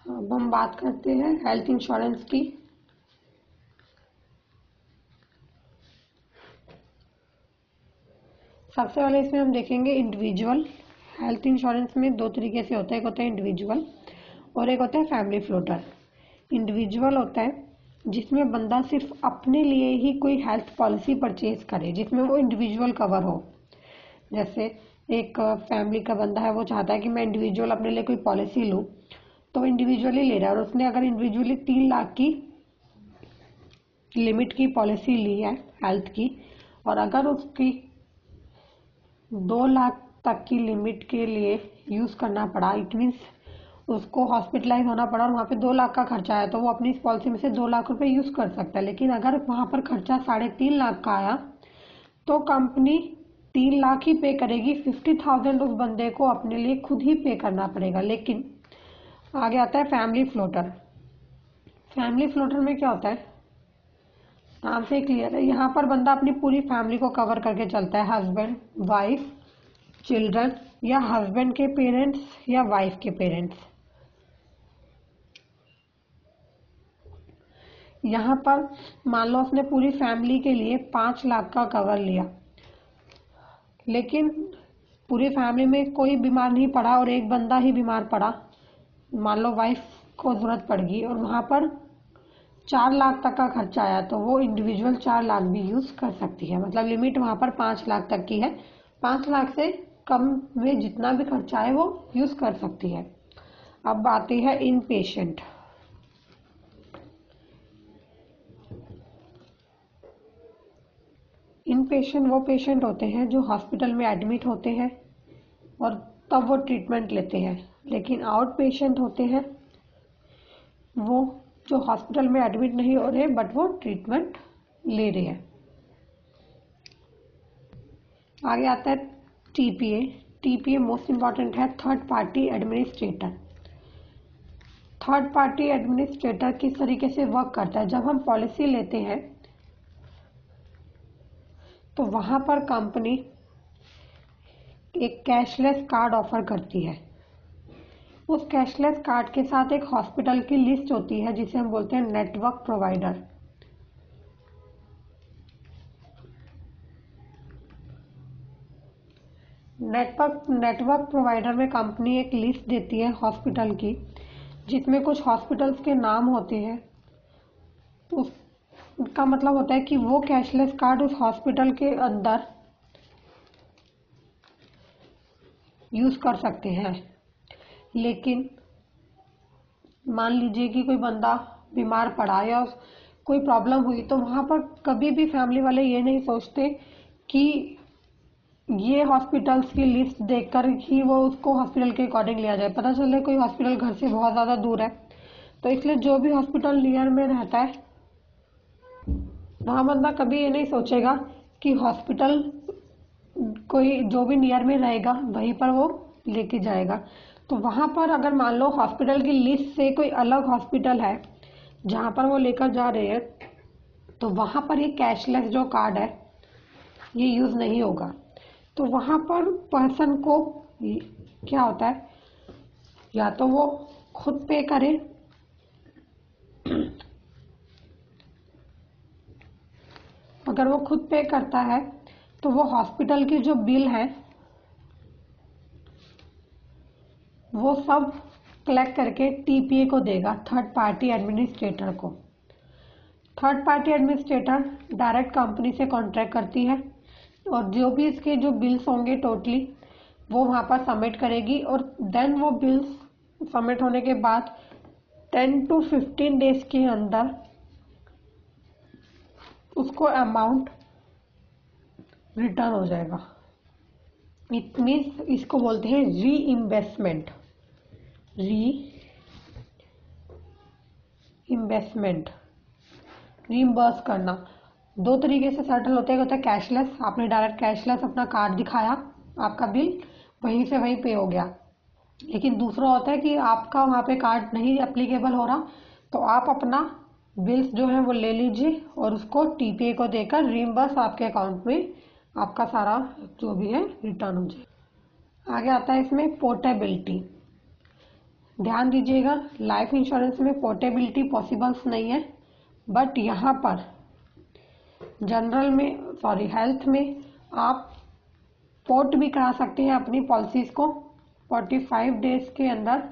अब हम बात करते हैं हेल्थ इंश्योरेंस की। सबसे पहले इसमें हम देखेंगे इंडिविजुअल हेल्थ इंश्योरेंस में दो तरीके से होता है, एक होता है इंडिविजुअल और एक होता है फैमिली फ्लोटर। इंडिविजुअल होता है जिसमें बंदा सिर्फ अपने लिए ही कोई हेल्थ पॉलिसी परचेज करे, जिसमें वो इंडिविजुअल कवर हो। जैसे एक फैमिली का बंदा है, वो चाहता है कि मैं इंडिविजुअल अपने लिए कोई पॉलिसी लूँ, तो इंडिविजुअली ले रहा है और उसने अगर इंडिविजुअली 3 लाख की लिमिट की पॉलिसी ली है हेल्थ की, और अगर उसकी 2 लाख तक की लिमिट के लिए यूज़ करना पड़ा, इट मीन्स उसको हॉस्पिटलाइज होना पड़ा और वहाँ पे 2 लाख का खर्चा आया, तो वो अपनी इस पॉलिसी में से 2 लाख रुपए यूज़ कर सकता है। लेकिन अगर वहाँ पर खर्चा 3.5 लाख का आया तो कंपनी 3 लाख ही पे करेगी, 50,000 उस बंदे को अपने लिए खुद ही पे करना पड़ेगा। लेकिन आगे आता है फैमिली फ्लोटर। फैमिली फ्लोटर में क्या होता है, नाम से क्लियर है, यहाँ पर बंदा अपनी पूरी फैमिली को कवर करके चलता है, हस्बैंड, वाइफ, चिल्ड्रन या हस्बैंड के पेरेंट्स या वाइफ के पेरेंट्स। यहाँ पर मान लो उसने पूरी फैमिली के लिए 5 लाख का कवर लिया, लेकिन पूरी फैमिली में कोई बीमार नहीं पड़ा और एक बंदा ही बीमार पड़ा, मान लो वाइफ को जरूरत पड़ गई और वहाँ पर 4 लाख तक का खर्चा आया, तो वो इंडिविजुअल 4 लाख भी यूज कर सकती है। मतलब लिमिट वहाँ पर 5 लाख तक की है, 5 लाख से कम में जितना भी खर्चा है वो यूज कर सकती है। अब आती है इन पेशेंट। इन पेशेंट वो पेशेंट होते हैं जो हॉस्पिटल में एडमिट होते हैं और तब वो ट्रीटमेंट लेते हैं। लेकिन आउट पेशेंट होते हैं वो जो हॉस्पिटल में एडमिट नहीं हो रहे बट वो ट्रीटमेंट ले रहे हैं। आगे आता है टीपीए। टीपीए मोस्ट इंपॉर्टेंट है, third party administrator. Third party administrator किस तरीके से वर्क करता है, जब हम पॉलिसी लेते हैं तो वहां पर कंपनी एक कैशलेस कार्ड ऑफर करती है। उस कैशलेस कार्ड के साथ एक हॉस्पिटल की लिस्ट होती है जिसे हम बोलते हैं नेटवर्क प्रोवाइडर। नेटवर्क प्रोवाइडर में कंपनी एक लिस्ट देती है हॉस्पिटल की, जिसमें कुछ हॉस्पिटल्स के नाम होते हैं। उसका मतलब होता है कि वो कैशलेस कार्ड उस हॉस्पिटल के अंदर यूज कर सकते हैं। लेकिन मान लीजिए कि कोई बंदा बीमार पड़ा या कोई प्रॉब्लम हुई, तो वहां पर कभी भी फैमिली वाले ये नहीं सोचते कि ये हॉस्पिटल्स की लिस्ट देखकर ही वो उसको हॉस्पिटल के अकॉर्डिंग लिया जाए। पता चले कोई हॉस्पिटल घर से बहुत ज़्यादा दूर है, तो इसलिए जो भी हॉस्पिटल नियर में रहता है वहाँ बंदा कभी ये नहीं सोचेगा कि हॉस्पिटल कोई जो भी नियर में रहेगा वहीं पर वो लेके जाएगा। तो वहाँ पर अगर मान लो हॉस्पिटल की लिस्ट से कोई अलग हॉस्पिटल है जहाँ पर वो लेकर जा रहे हैं, तो वहाँ पर ये कैशलेस जो कार्ड है ये यूज़ नहीं होगा। तो वहाँ पर पर्सन को क्या होता है, या तो वो खुद पे करे अगर वो खुद पे करता है तो वो हॉस्पिटल की जो बिल है वो सब कलेक्ट करके टीपीए को देगा, थर्ड पार्टी एडमिनिस्ट्रेटर को। Third party administrator direct company से कॉन्ट्रैक्ट करती है और जो भी इसके जो बिल्स होंगे टोटली वो वहाँ पर सबमिट करेगी, और देन वो बिल्स सबमिट होने के बाद 10 to 15 डेज के अंदर उसको अमाउंट रिटर्न हो जाएगा। इट मीन्स इसको बोलते हैं री इन्वेस्टमेंट। रीइंबर्स करना दो तरीके से सेटल होता है कैशलेस, आपने डायरेक्ट कैशलेस अपना कार्ड दिखाया, आपका बिल वहीं से वहीं पे हो गया। लेकिन दूसरा होता है कि आपका वहाँ पे कार्ड नहीं एप्लीकेबल हो रहा, तो आप अपना बिल्स जो है वो ले लीजिए और उसको टीपीए को देकर रीइंबर्स आपके अकाउंट में आपका सारा जो भी है रिटर्न हो जाए। आगे आता है इसमें पोर्टेबिलिटी। ध्यान दीजिएगा, लाइफ इंश्योरेंस में पोर्टेबिलिटी पॉसिबल्स नहीं है, बट यहाँ पर जनरल में हेल्थ में आप पोर्ट भी करा सकते हैं अपनी पॉलिसीज को 45 डेज के अंदर।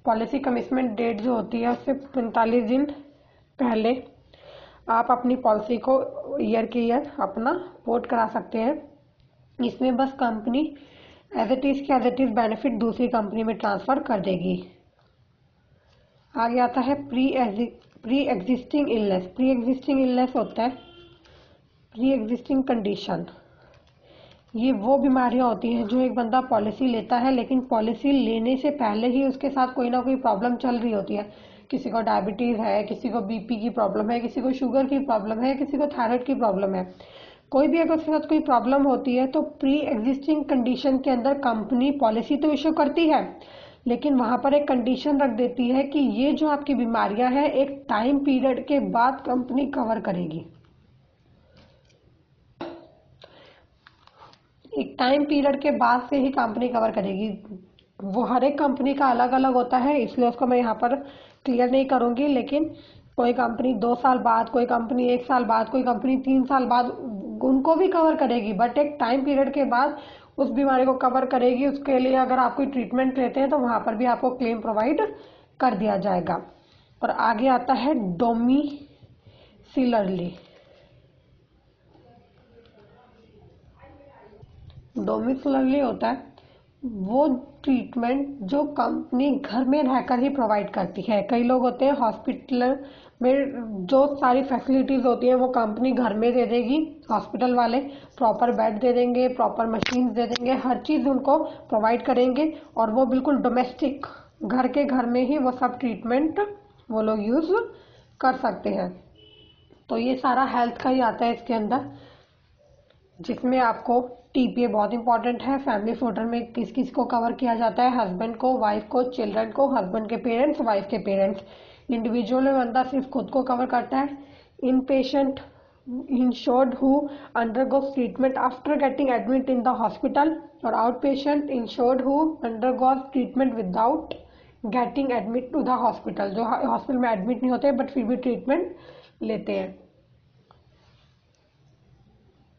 पॉलिसी कमिटमेंट डेट जो होती है उससे 45 दिन पहले आप अपनी पॉलिसी को ईयर के ईयर अपना पोर्ट करा सकते हैं। इसमें बस company as it is benefit दूसरी कंपनी में ट्रांसफ़र कर देगी। आगे आता है pre existing illness. Pre existing illness होता है प्री एग्जिस्टिंग कंडीशन। ये वो बीमारियां होती हैं जो एक बंदा पॉलिसी लेता है लेकिन पॉलिसी लेने से पहले ही उसके साथ कोई ना कोई प्रॉब्लम चल रही होती है। किसी को डायबिटीज़ है, किसी को बीपी की प्रॉब्लम है, किसी को शुगर की प्रॉब्लम है, किसी को थायराइड की प्रॉब्लम है। कोई भी अगर उसके साथ कोई प्रॉब्लम होती है तो प्री एग्जिस्टिंग कंडीशन के अंदर कंपनी पॉलिसी तो इशू करती है, लेकिन वहां पर एक कंडीशन रख देती है कि ये जो आपकी बीमारियां हैं एक टाइम पीरियड के बाद कंपनी कवर करेगी। एक टाइम पीरियड के बाद से ही कंपनी कवर करेगी। वो हर एक कंपनी का अलग अलग होता है, इसलिए उसको मैं यहाँ पर क्लियर नहीं करूँगी। लेकिन कोई कंपनी 2 साल बाद, कोई कंपनी 1 साल बाद, कोई कंपनी 3 साल बाद उनको भी कवर करेगी, बट एक टाइम पीरियड के बाद उस बीमारी को कवर करेगी। उसके लिए अगर आप कोई ट्रीटमेंट लेते हैं तो वहाँ पर भी आपको क्लेम प्रोवाइड कर दिया जाएगा। और आगे आता है डोमिसिलरली। डोमिसिलरली होता है वो ट्रीटमेंट जो कंपनी घर में रहकर ही प्रोवाइड करती है। कई लोग होते हैं हॉस्पिटल में जो सारी फैसिलिटीज़ होती हैं वो कंपनी घर में दे देगी, हॉस्पिटल वाले प्रॉपर बेड दे देंगे, प्रॉपर मशीन्स दे देंगे, हर चीज़ उनको प्रोवाइड करेंगे और वो बिल्कुल डोमेस्टिक घर में ही वो सब ट्रीटमेंट वो लोग यूज़ कर सकते हैं। तो ये सारा हेल्थ का ही आता है इसके अंदर, जिसमें आपको टीपीए बहुत इंपॉर्टेंट है। फैमिली फ्लोटर में किस किस को कवर किया जाता है, हस्बैंड को, वाइफ को, चिल्ड्रन को, हस्बैंड के पेरेंट्स, वाइफ के पेरेंट्स। इंडिविजुअल में बंदा सिर्फ खुद को कवर करता है। Inpatient insured who undergoes treatment after getting admit in the hospital, और outpatient insured who undergoes treatment without getting admit to the hospital, जो हॉस्पिटल में एडमिट नहीं होते बट फिर भी ट्रीटमेंट लेते हैं।